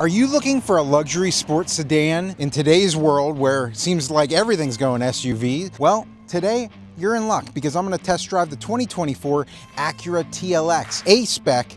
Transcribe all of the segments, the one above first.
Are you looking for a luxury sports sedan in today's world where it seems like everything's going SUV? Well, today you're in luck because I'm going to test drive the 2024 Acura TLX A-Spec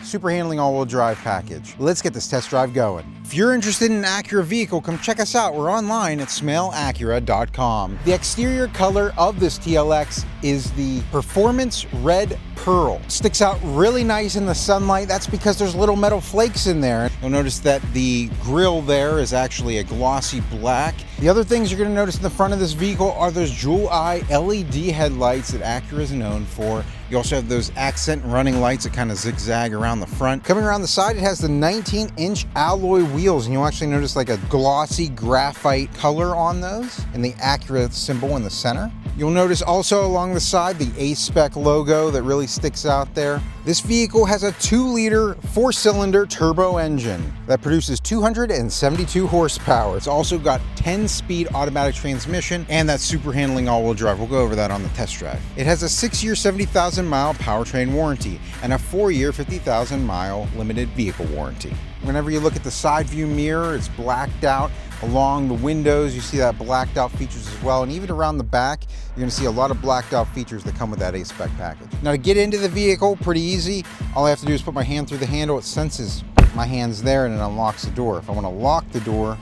Super Handling All-Wheel Drive package. Let's get this test drive going. If you're interested in an Acura vehicle, come check us out. We're online at smellacura.com. The exterior color of this TLX is the Performance Red Pearl. Sticks out really nice in the sunlight. That's because there's little metal flakes in there. You'll notice that the grille there is actually a glossy black. The other things you're going to notice in the front of this vehicle are those jewel eye LED headlights that Acura is known for. You also have those accent running lights that kind of zigzag around the front. Coming around the side, it has the 19-inch alloy wheels, and you'll actually notice like a glossy graphite color on those and the Acura symbol in the center. You'll notice also along the side the A-Spec logo that really sticks out there. This vehicle has a 2-liter 4-cylinder turbo engine that produces 272 horsepower. It's also got 10-speed automatic transmission and that super handling all-wheel drive. We'll go over that on the test drive. It has a 6-year 70,000-mile powertrain warranty and a 4-year 50,000-mile limited vehicle warranty. Whenever you look at the side view mirror, it's blacked out. Along the windows, you see that blacked out features as well. And even around the back, you're gonna see a lot of blacked out features that come with that A-Spec package. Now to get into the vehicle, pretty easy. All I have to do is put my hand through the handle. It senses my hand's there and it unlocks the door. If I wanna lock the door,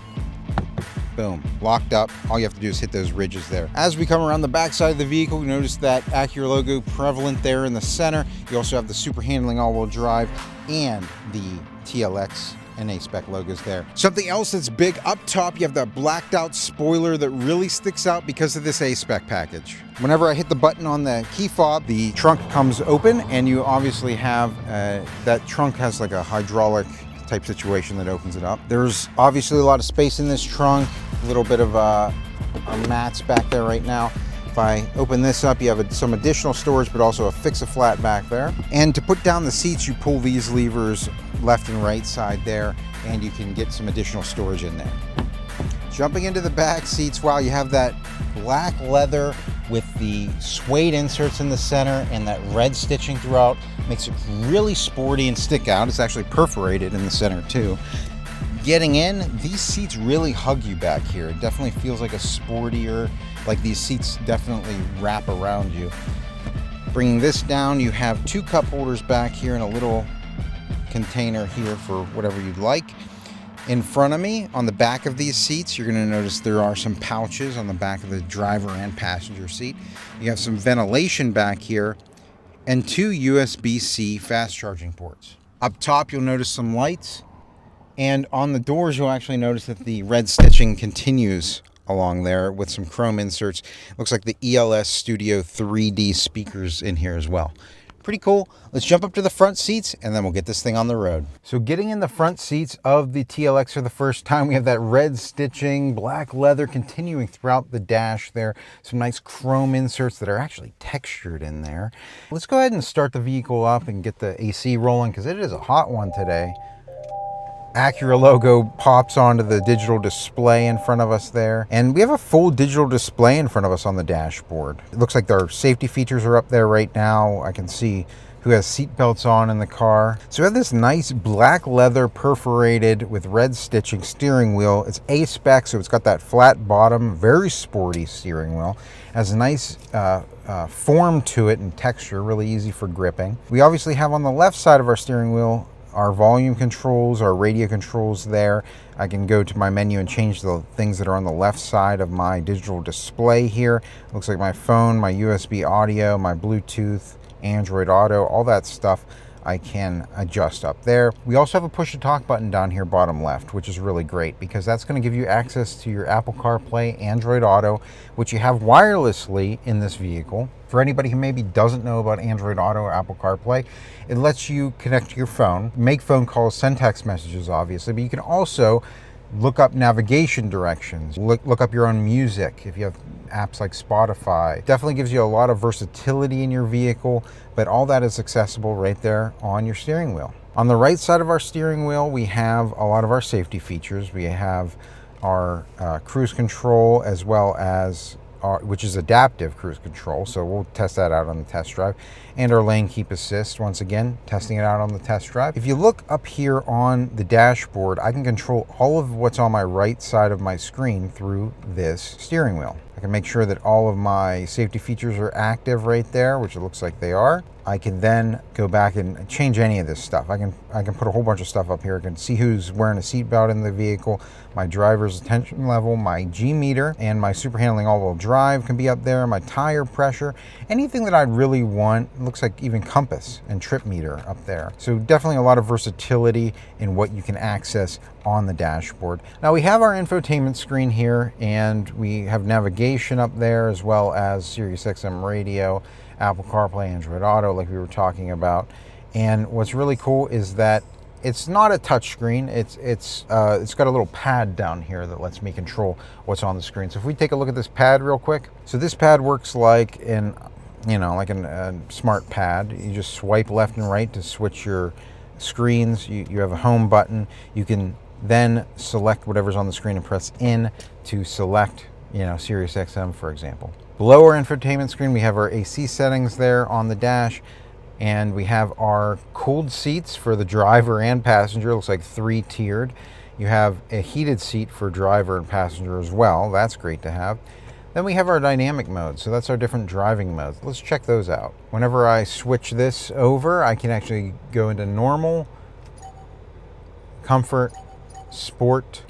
boom, locked up. All you have to do is hit those ridges there. As we come around the back side of the vehicle, you notice that Acura logo prevalent there in the center. You also have the super handling all-wheel drive and the TLX and A-Spec logos there. Something else that's big up top, you have that blacked out spoiler that really sticks out because of this A-Spec package. Whenever I hit the button on the key fob, the trunk comes open and you obviously have, that trunk has like a hydraulic type situation that opens it up. There's obviously a lot of space in this trunk, a little bit of our mats back there right now. If I open this up, you have some additional storage, but also a fix-a-flat back there. And to put down the seats, you pull these levers left and right side there, and you can get some additional storage in there. Jumping into the back seats, wow, you have that black leather with the suede inserts in the center and that red stitching throughout. Makes it really sporty and stick out. It's actually perforated in the center too. Getting in, these seats really hug you back here. It definitely feels like a sportier, like these seats definitely wrap around you. Bringing this down, you have 2 cup holders back here and a little container here for whatever you'd like. In front of me, on the back of these seats, you're gonna notice there are some pouches on the back of the driver and passenger seat. You have some ventilation back here and 2 USB-C fast charging ports. Up top, you'll notice some lights. And on the doors, you'll actually notice that the red stitching continues along there with some chrome inserts. Looks like the ELS Studio 3D speakers in here as well. Pretty cool. Let's jump up to the front seats and then we'll get this thing on the road. So getting in the front seats of the TLX for the first time, we have that red stitching, black leather continuing throughout the dash there. Some nice chrome inserts that are actually textured in there. Let's go ahead and start the vehicle up and get the AC rolling because it is a hot one today. Acura logo pops onto the digital display in front of us there. And we have a full digital display in front of us on the dashboard. It looks like our safety features are up there right now. I can see who has seat belts on in the car. So we have this nice black leather perforated with red stitching steering wheel. It's A-Spec, so it's got that flat bottom, very sporty steering wheel. It has a nice form to it and texture, really easy for gripping. We obviously have on the left side of our steering wheel our volume controls, our radio controls there. I can go to my menu and change the things that are on the left side of my digital display here. Looks like my phone, my USB audio, my Bluetooth, Android Auto, all that stuff I can adjust up there. We also have a push to talk button down here bottom left, which is really great because that's going to give you access to your Apple CarPlay, Android Auto, which you have wirelessly in this vehicle. For anybody who maybe doesn't know about Android Auto or Apple CarPlay, it lets you connect to your phone, make phone calls, send text messages obviously, but you can also look up navigation directions, look up your own music if you have apps like Spotify. Definitely gives you a lot of versatility in your vehicle, but all that is accessible right there on your steering wheel. On the right side of our steering wheel, we have a lot of our safety features. We have our cruise control as well as which is adaptive cruise control. So we'll test that out on the test drive. And our lane keep assist, once again, testing it out on the test drive. If you look up here on the dashboard, I can control all of what's on my right side of my screen through this steering wheel. I can make sure that all of my safety features are active right there, which it looks like they are. I can then go back and change any of this stuff. I can put a whole bunch of stuff up here. I can see who's wearing a seatbelt in the vehicle, my driver's attention level, my G meter, and my super handling all-wheel drive can be up there, my tire pressure, anything that I really want. It looks like even compass and trip meter up there. So definitely a lot of versatility in what you can access on the dashboard. Now we have our infotainment screen here, and we have navigation up there, as well as Sirius XM radio, Apple CarPlay, Android Auto, like we were talking about. And what's really cool is that it's not a touch screen. It's got a little pad down here that lets me control what's on the screen. So if we take a look at this pad real quick, so this pad works like a smart pad. You just swipe left and right to switch your screens. You have a home button. You can then select whatever's on the screen and press in to select, Sirius XM, for example. Below our infotainment screen, we have our AC settings there on the dash, and we have our cooled seats for the driver and passenger. It looks like 3-tiered. You have a heated seat for driver and passenger as well. That's great to have. Then we have our dynamic modes. So that's our different driving modes. Let's check those out. Whenever I switch this over, I can actually go into normal, comfort, sport,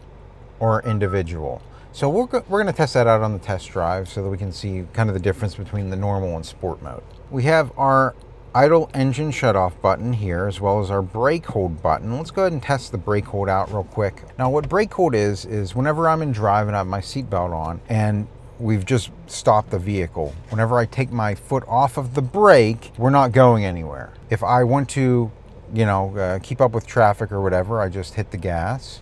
or individual. So we're going to test that out on the test drive so that we can see kind of the difference between the normal and sport mode. We have our idle engine shutoff button here, as well as our brake hold button. Let's go ahead and test the brake hold out real quick. Now what brake hold is whenever I'm in drive and I have my seatbelt on and we've just stopped the vehicle, whenever I take my foot off of the brake, we're not going anywhere. If I want to, keep up with traffic or whatever, I just hit the gas.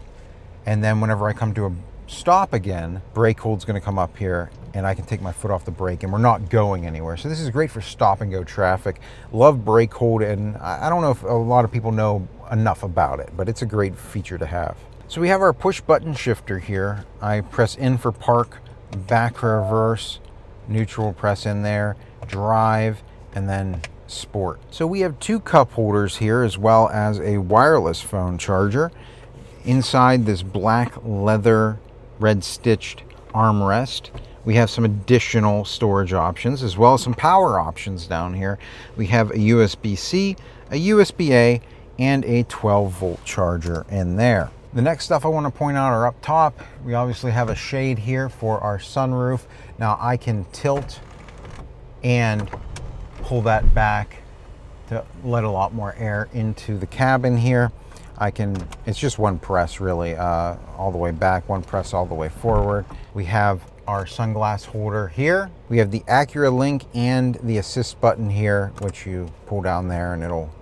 And then whenever I come to a stop again, brake hold's going to come up here and I can take my foot off the brake and we're not going anywhere. So this is great for stop and go traffic. Love brake hold, and I don't know if a lot of people know enough about it, but it's a great feature to have. So we have our push button shifter here. I press in for park, back reverse, neutral, press in there, drive, and then sport. So we have 2 cup holders here, as well as a wireless phone charger. Inside this black leather red stitched armrest, we have some additional storage options, as well as some power options down here. We have a USB-C, a USB-A, and a 12-volt charger in there. The next stuff I want to point out are up top. We obviously have a shade here for our sunroof. Now I can tilt and pull that back to let a lot more air into the cabin here. It's just one press really, all the way back, one press all the way forward. We have our sunglass holder here. We have the Acura link and the assist button here, which you pull down there and it'll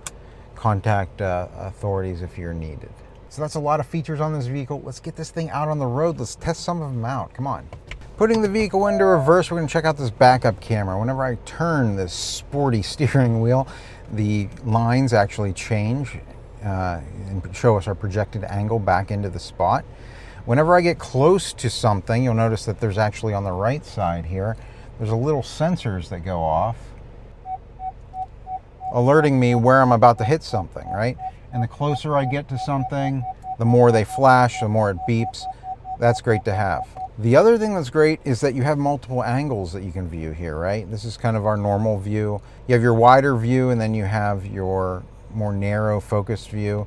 contact authorities if you're needed. So that's a lot of features on this vehicle. Let's get this thing out on the road. Let's test some of them out. Come on. Putting the vehicle into reverse, we're going to check out this backup camera. Whenever I turn this sporty steering wheel, the lines actually change and show us our projected angle back into the spot. Whenever I get close to something, you'll notice that there's actually on the right side here, there's a little sensors that go off, alerting me where I'm about to hit something, right? And the closer I get to something, the more they flash, the more it beeps. That's great to have. The other thing that's great is that you have multiple angles that you can view here, right? This is kind of our normal view. You have your wider view, and then you have your more narrow focused view.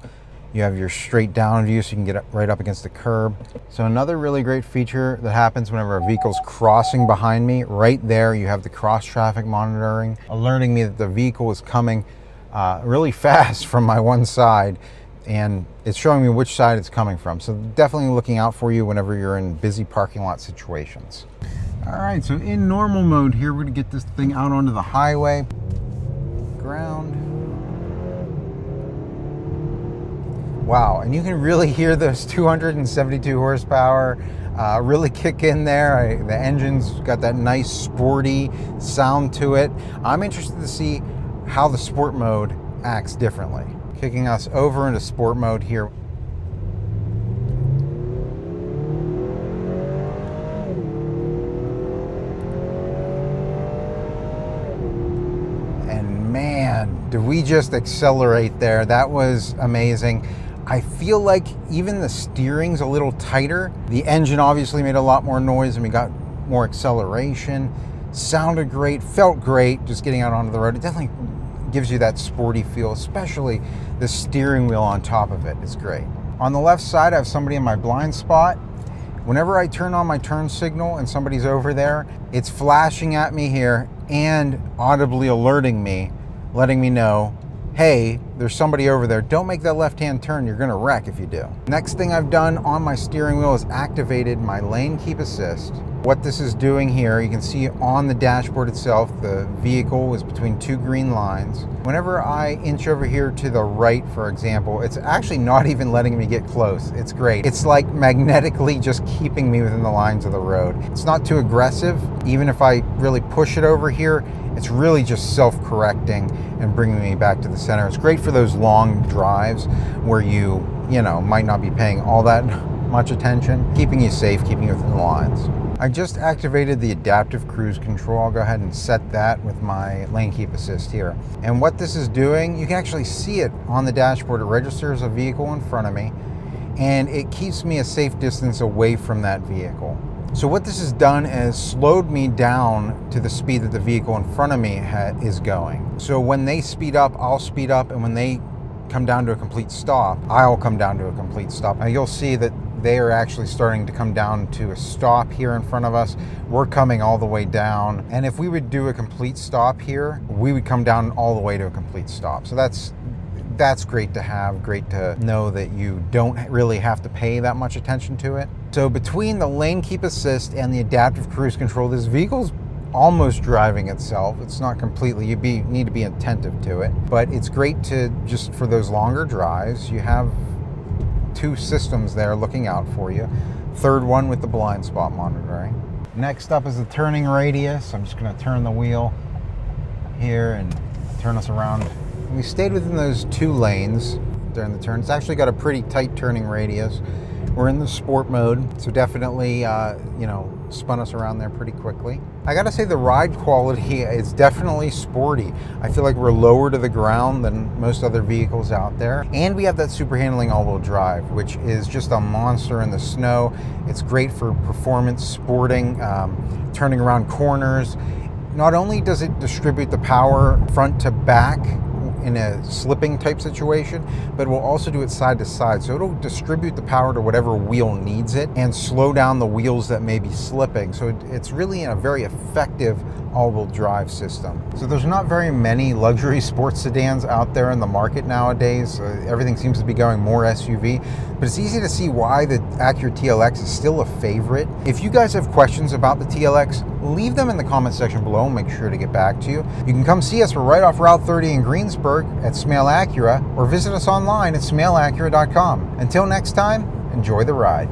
You have your straight down view, so you can get right up against the curb. So another really great feature that happens whenever a vehicle's crossing behind me, right there you have the cross traffic monitoring, alerting me that the vehicle is coming really fast from my one side, and it's showing me which side it's coming from. So definitely looking out for you whenever you're in busy parking lot situations. All right, so in normal mode here, we're gonna get this thing out onto the highway. Ground. Wow, and you can really hear those 272 horsepower really kick in there. The engine's got that nice sporty sound to it. I'm interested to see how the sport mode acts differently. Kicking us over into sport mode here. Did we just accelerate there? That was amazing. I feel like even the steering's a little tighter. The engine obviously made a lot more noise and we got more acceleration. Sounded great, felt great just getting out onto the road. It definitely gives you that sporty feel, especially the steering wheel on top of it. It's great. On the left side, I have somebody in my blind spot. Whenever I turn on my turn signal and somebody's over there, it's flashing at me here and audibly alerting me, letting me know, hey, there's somebody over there. Don't make that left-hand turn. You're gonna wreck if you do. Next thing I've done on my steering wheel is activated my lane keep assist. What this is doing here, you can see on the dashboard itself, the vehicle is between two green lines. Whenever I inch over here to the right, for example, it's actually not even letting me get close. It's great. It's like magnetically just keeping me within the lines of the road. It's not too aggressive. Even if I really push it over here, it's really just self-correcting and bringing me back to the center. It's great for those long drives where you might not be paying all that much attention, keeping you safe, keeping you within the lines. I just activated the adaptive cruise control. I'll go ahead and set that with my lane keep assist here. And what this is doing, you can actually see it on the dashboard. It registers a vehicle in front of me and it keeps me a safe distance away from that vehicle. So what this has done is slowed me down to the speed that the vehicle in front of me is going. So when they speed up, I'll speed up, and when they come down to a complete stop, I'll come down to a complete stop. Now you'll see that they are actually starting to come down to a stop here in front of us. We're coming all the way down. And if we would do a complete stop here, we would come down all the way to a complete stop. So that's great to have, great to know that you don't really have to pay that much attention to it. So between the lane keep assist and the adaptive cruise control, this vehicle's almost driving itself. It's not completely, you need to be attentive to it, but it's great to just for those longer drives, you have two systems there looking out for you. Third one with the blind spot monitoring. Next up is the turning radius. I'm just gonna turn the wheel here and turn us around. We stayed within those two lanes during the turn. It's actually got a pretty tight turning radius. We're in the sport mode, so definitely, spun us around there pretty quickly. I gotta say the ride quality is definitely sporty. I feel like we're lower to the ground than most other vehicles out there. And we have that super handling all-wheel drive, which is just a monster in the snow. It's great for performance, sporting, turning around corners. Not only does it distribute the power front to back in a slipping type situation, but we'll also do it side to side. So it'll distribute the power to whatever wheel needs it and slow down the wheels that may be slipping. So it's really a very effective all-wheel drive system. So there's not very many luxury sports sedans out there in the market nowadays. Everything seems to be going more SUV, but it's easy to see why the Acura TLX is still a favorite. If you guys have questions about the TLX, leave them in the comment section below and make sure to get back to you. You can come see us. We're right off Route 30 in Greensburg at Smale Acura, or visit us online at smaleacura.com. Until next time, enjoy the ride.